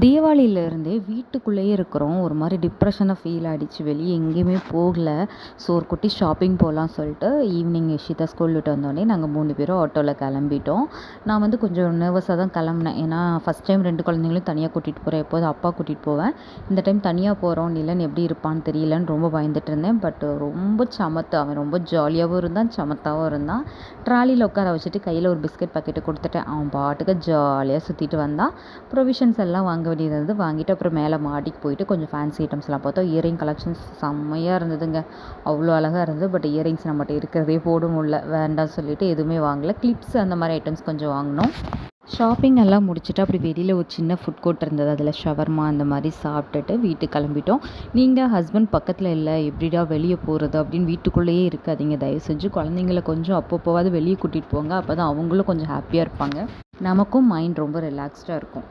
தீபாவளியிலேருந்தே வீட்டுக்குள்ளேயே இருக்கிறோம். ஒரு மாதிரி டிப்ரெஷனாக ஃபீல் ஆகிடுச்சு. வெளியே எங்கேயுமே போகல. ஸோ ஒரு குட்டி ஷாப்பிங் போகலான்னு சொல்லிட்டு ஈவினிங் இஷிதா ஸ்கூல் விட்டு வந்தோடனே நாங்கள் 3 பேரும் ஆட்டோவில் கிளம்பிட்டோம். நான் வந்து கொஞ்சம் நர்வஸாக தான் கிளம்புனேன். ஏன்னா ஃபஸ்ட் டைம் 2 குழந்தைங்களையும் தனியாக கூட்டிகிட்டு போகிறேன். எப்போதும் அப்பா கூட்டிகிட்டு போவேன். இந்த டைம் தனியாக போகிறோம். நிலன் எப்படி இருப்பான்னு தெரியலன்னு ரொம்ப பயந்துட்டு இருந்தேன். பட் ரொம்ப சமத்து. அவன் ரொம்ப ஜாலியாகவும் இருந்தான், சமத்தாகவும் இருந்தான். ட்ராலியில் உட்கார வச்சுட்டு கையில் ஒரு பிஸ்கெட் பாக்கெட்டை கொடுத்துட்டேன். அவன் பாட்டுக்கு ஜாலியாக சுற்றிட்டு வந்தான். ப்ரொவிஷன்ஸ் எல்லாம் வாங்க வேண்டியது வந்து வாங்கிட்டு அப்புறம் மேலே மாடிக்கு போயிட்டு கொஞ்சம் ஃபேன்சி ஐட்டம்ஸ்லாம் பார்த்தோம். இயரிங் கலெக்ஷன்ஸ் செம்மையாக இருந்ததுங்க. அவ்வளோ அழகாக இருந்தது. பட் இயரிங்ஸ் நம்மகிட்ட இருக்கிறதே போட முடியல. வேண்டாம் சொல்லிட்டு எதுவுமே வாங்கலை. கிளிப்ஸ் அந்த மாதிரி ஐட்டம்ஸ் கொஞ்சம் வாங்கினோம். ஷாப்பிங் எல்லாம் முடிச்சுட்டு அப்படி வெளியில் ஒரு சின்ன ஃபுட் கோர்ட் இருந்தது. அதில் ஷவர்மா அந்த மாதிரி சாப்பிட்டுட்டு வீட்டுக்கு கிளம்பிட்டோம். நீங்கள் ஹஸ்பண்ட் பக்கத்தில் இல்லை, எப்படிடா வெளியே போகிறது அப்படின்னு வீட்டுக்குள்ளேயே இருக்காதீங்க. தயவு செஞ்சு குழந்தைங்கள கொஞ்சம் அப்பப்போவாது வெளியே கூட்டிகிட்டு போங்க. அப்போ தான் அவங்களும் கொஞ்சம் ஹாப்பியாக இருப்பாங்க. நமக்கும் மைண்ட் ரொம்ப ரிலாக்ஸ்டாக இருக்கும்.